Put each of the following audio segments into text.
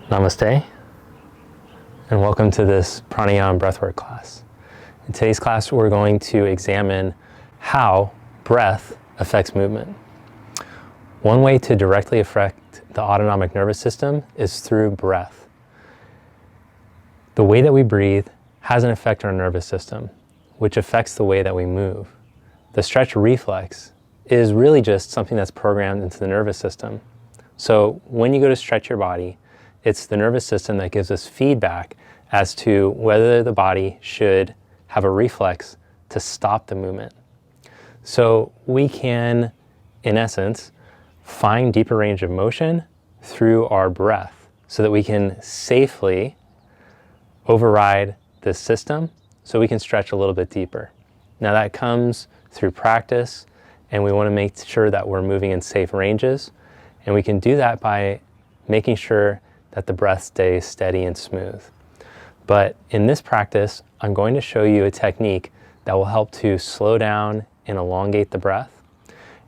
Namaste, and welcome to this pranayama breathwork class. In today's class, we're going to examine how breath affects movement. One way to directly affect the autonomic nervous system is through breath. The way that we breathe has an effect on our nervous system, which affects the way that we move. The stretch reflex is really just something that's programmed into the nervous system. So when you go to stretch your body, it's the nervous system that gives us feedback as to whether the body should have a reflex to stop the movement. So we can, in essence, find deeper range of motion through our breath so that we can safely override this system so we can stretch a little bit deeper. Now that comes through practice, and we want to make sure that we're moving in safe ranges, and we can do that by making sure that the breath stays steady and smooth. But in this practice, I'm going to show you a technique that will help to slow down and elongate the breath.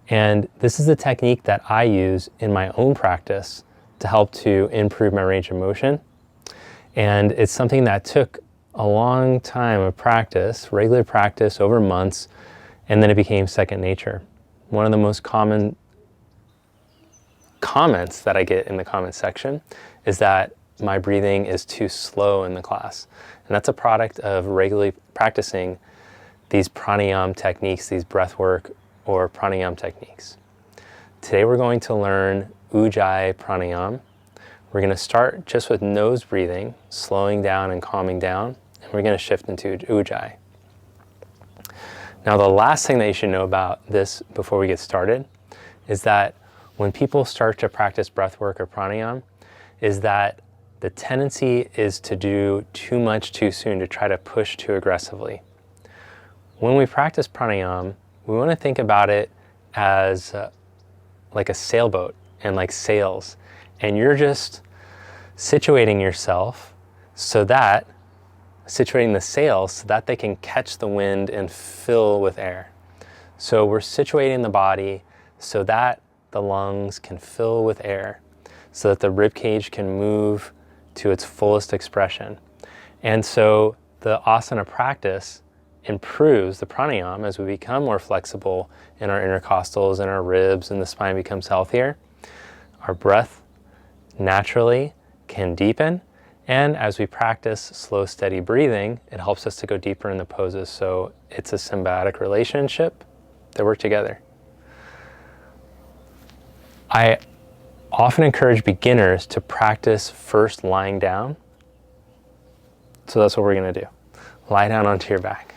And this is the technique that I use in my own practice to help to improve my range of motion. And it's something that took a long time of practice, regular practice over months, and then it became second nature. One of the most common comments that I get in the comment section is that my breathing is too slow in the class. And that's a product of regularly practicing these pranayama techniques, these breathwork or pranayama techniques. Today we're going to learn ujjayi pranayama. We're going to start just with nose breathing, slowing down and calming down, and we're going to shift into ujjayi. Now the last thing that you should know about this before we get started is that when people start to practice breathwork or pranayama, is that the tendency is to do too much too soon, to try to push too aggressively. When we practice pranayama, we want to think about it as like a sailboat and like sails. And you're just situating yourself situating the sails so that they can catch the wind and fill with air. So we're situating the body so that the lungs can fill with air, so that the rib cage can move to its fullest expression. And so the asana practice improves the pranayama as we become more flexible in our intercostals and our ribs, and the spine becomes healthier. Our breath naturally can deepen, and as we practice slow, steady breathing, it helps us to go deeper in the poses. So it's a symbiotic relationship. They work together. I often encourage beginners to practice first lying down. So that's what we're going to do. Lie down onto your back.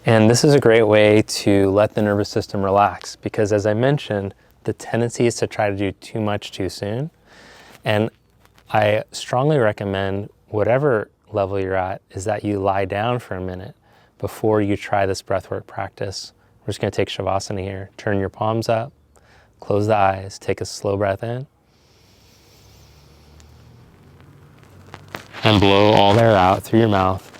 And this is a great way to let the nervous system relax, because as I mentioned, the tendency is to try to do too much too soon. And I strongly recommend, whatever level you're at, is that you lie down for a minute before you try this breathwork practice. We're just going to take Shavasana here. Turn your palms up, close the eyes, take a slow breath in, and blow all the air out through your mouth.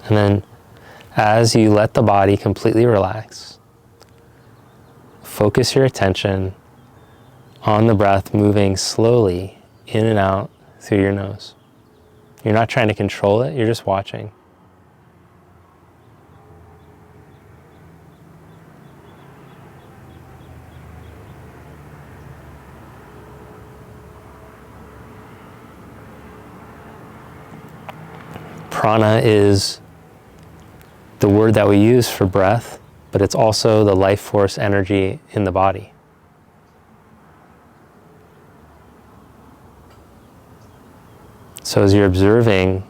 And then as you let the body completely relax, focus your attention on the breath moving slowly in and out through your nose. You're not trying to control it, you're just watching. Prana is the word that we use for breath, but it's also the life force energy in the body. So as you're observing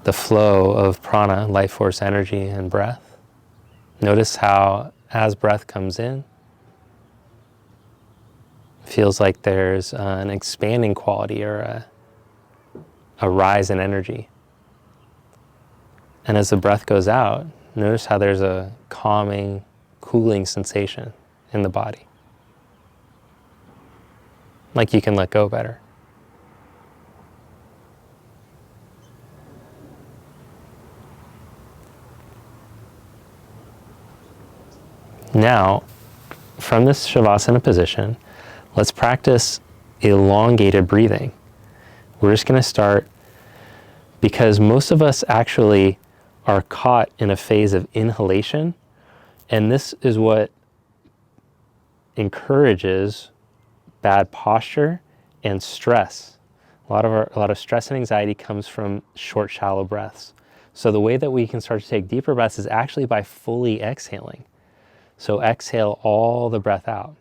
the flow of prana, life force energy, and breath, notice how as breath comes in, it feels like there's an expanding quality or a rise in energy. And as the breath goes out, notice how there's a calming, cooling sensation in the body. Like you can let go better. Now, from this Shavasana position, let's practice elongated breathing. We're just going to start, because most of us actually are caught in a phase of inhalation, and this is what encourages bad posture and stress. A lot of stress and anxiety comes from short, shallow breaths. So the way that we can start to take deeper breaths is actually by fully exhaling. So exhale all the breath out.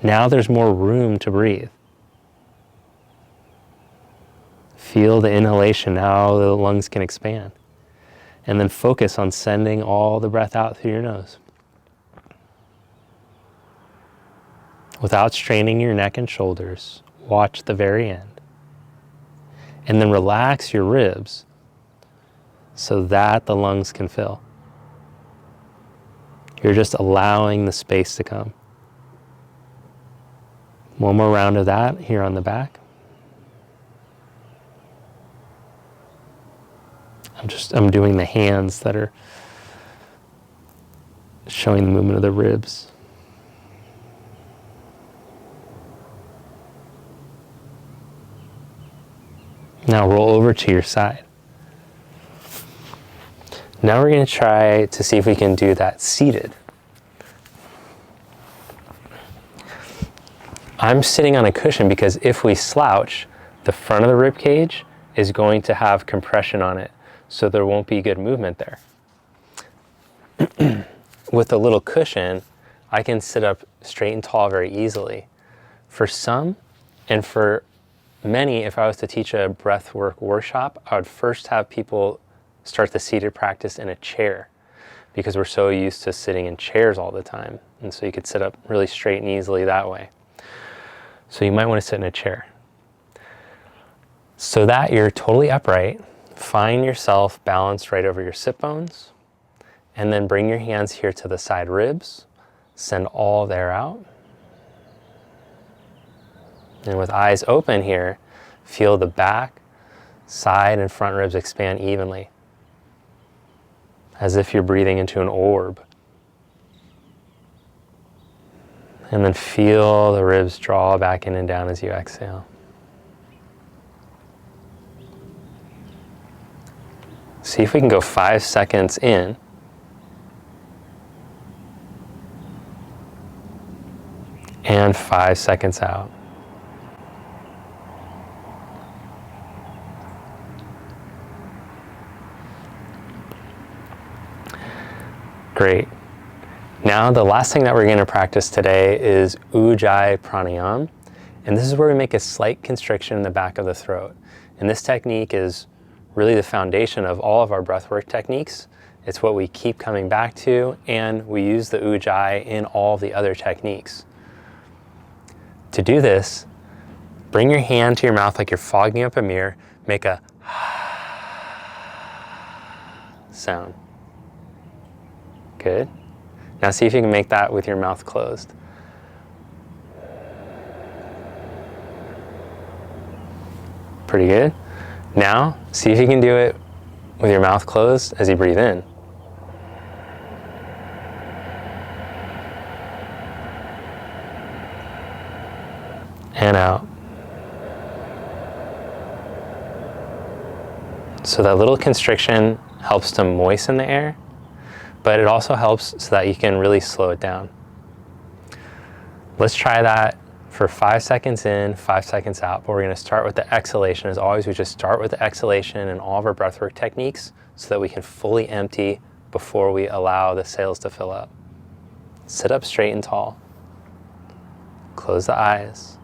Now there's more room to breathe. Feel the inhalation, now the lungs can expand. And then focus on sending all the breath out through your nose. Without straining your neck and shoulders, watch the very end. And then relax your ribs so that the lungs can fill. You're just allowing the space to come. One more round of that here on the back. I'm doing the hands that are showing the movement of the ribs. Now roll over to your side. Now we're going to try to see if we can do that seated. I'm sitting on a cushion because if we slouch, the front of the rib cage is going to have compression on it, so there won't be good movement there. With a little cushion, I can sit up straight and tall very easily. For some, and for many, if I was to teach a breathwork workshop, I would first have people start the seated practice in a chair, because we're so used to sitting in chairs all the time. And so you could sit up really straight and easily that way. So you might want to sit in a chair. So that you're totally upright, find yourself balanced right over your sit bones, and then bring your hands here to the side ribs, send all of the air out. And with eyes open here, feel the back, side, and front ribs expand evenly, as if you're breathing into an orb. And then feel the ribs draw back in and down as you exhale. See if we can go 5 seconds in. And 5 seconds out. Great. Now the last thing that we're going to practice today is ujjayi pranayama. And this is where we make a slight constriction in the back of the throat. And this technique is really the foundation of all of our breathwork techniques. It's what we keep coming back to, and we use the ujjayi in all the other techniques. To do this, bring your hand to your mouth like you're fogging up a mirror. Make a sound. Good. Now see if you can make that with your mouth closed. Pretty good. Now, see if you can do it with your mouth closed as you breathe in. And out. So that little constriction helps to moisten the air, but it also helps so that you can really slow it down. Let's try that for 5 seconds in, 5 seconds out, but we're going to start with the exhalation. As always, we just start with the exhalation in all of our breathwork techniques so that we can fully empty before we allow the sails to fill up. Sit up straight and tall. Close the eyes.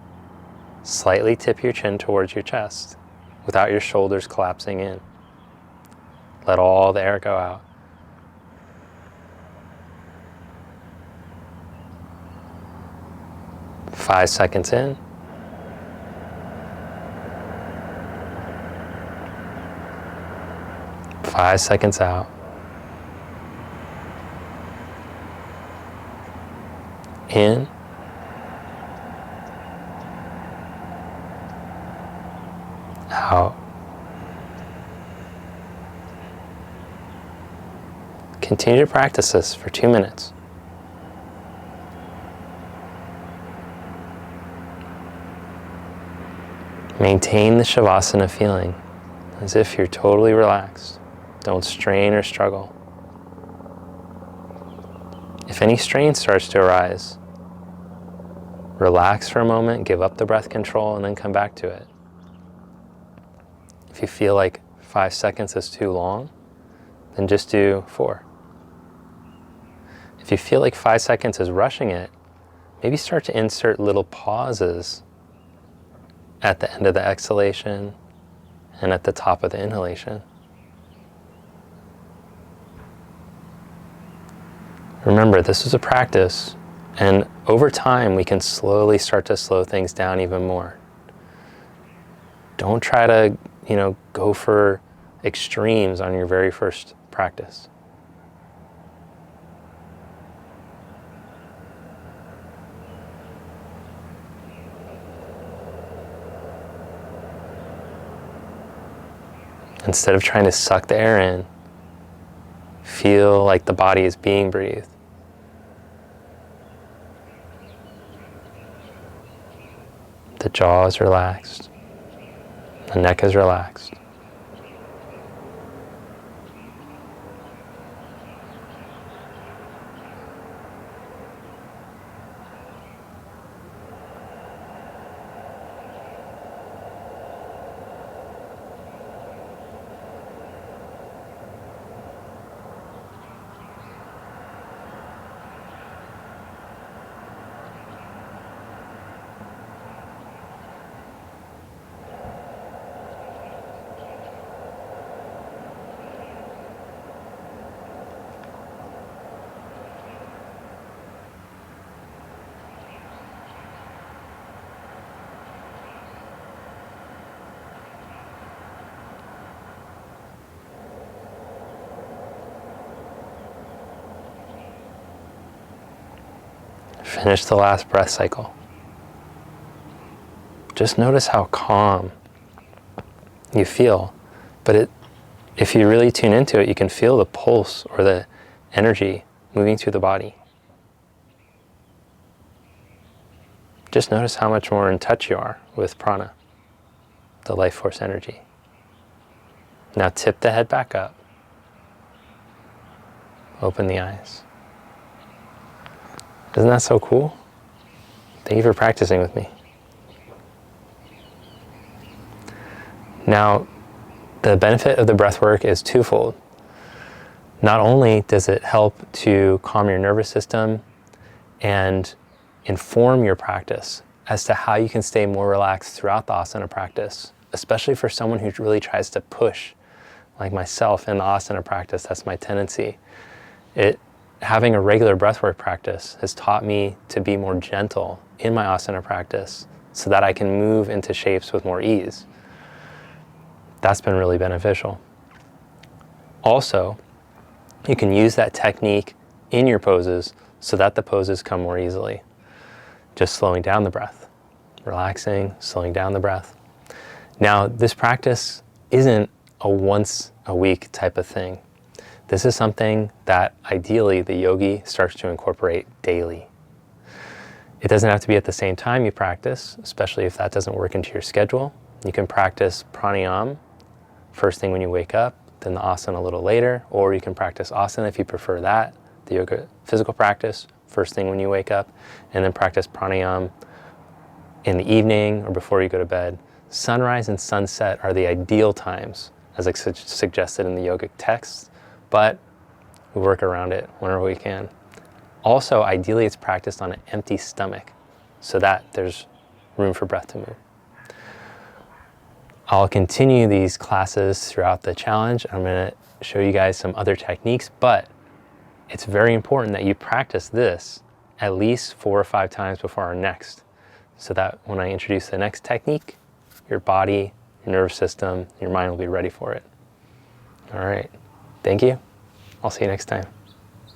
Slightly tip your chin towards your chest without your shoulders collapsing in. Let all the air go out. Five seconds in. Five seconds out. In. Out. Continue to practice this for 2 minutes. Maintain the Shavasana feeling as if you're totally relaxed. Don't strain or struggle. If any strain starts to arise, relax for a moment, give up the breath control, and then come back to it. If you feel like 5 seconds is too long, then just do 4. If you feel like 5 seconds is rushing it, maybe start to insert little pauses at the end of the exhalation and at the top of the inhalation. Remember, this is a practice, and over time we can slowly start to slow things down even more. Don't try to, go for extremes on your very first practice. Instead of trying to suck the air in, feel like the body is being breathed. The jaw is relaxed. The neck is relaxed. Finish the last breath cycle. Just notice how calm you feel, but if you really tune into it, you can feel the pulse or the energy moving through the body. Just notice how much more in touch you are with prana, the life force energy. Now tip the head back up. Open the eyes. Isn't that so cool? Thank you for practicing with me. Now, the benefit of the breath work is twofold. Not only does it help to calm your nervous system and inform your practice as to how you can stay more relaxed throughout the asana practice, especially for someone who really tries to push, like myself in the asana practice. That's my tendency. Having a regular breathwork practice has taught me to be more gentle in my asana practice so that I can move into shapes with more ease. That's been really beneficial. Also, you can use that technique in your poses so that the poses come more easily. Just slowing down the breath, relaxing, slowing down the breath. Now, this practice isn't a once a week type of thing. This is something that ideally the yogi starts to incorporate daily. It doesn't have to be at the same time you practice, especially if that doesn't work into your schedule. You can practice pranayama first thing when you wake up, then the asana a little later, or you can practice asana if you prefer that, the yoga physical practice, first thing when you wake up, and then practice pranayama in the evening or before you go to bed. Sunrise and sunset are the ideal times, as I suggested in the yogic texts, but we work around it whenever we can. Also, ideally, it's practiced on an empty stomach so that there's room for breath to move. I'll continue these classes throughout the challenge. I'm going to show you guys some other techniques, but it's very important that you practice this at least 4 or 5 times before our next, so that when I introduce the next technique, your body, your nervous system, your mind will be ready for it. All right. Thank you. I'll see you next time.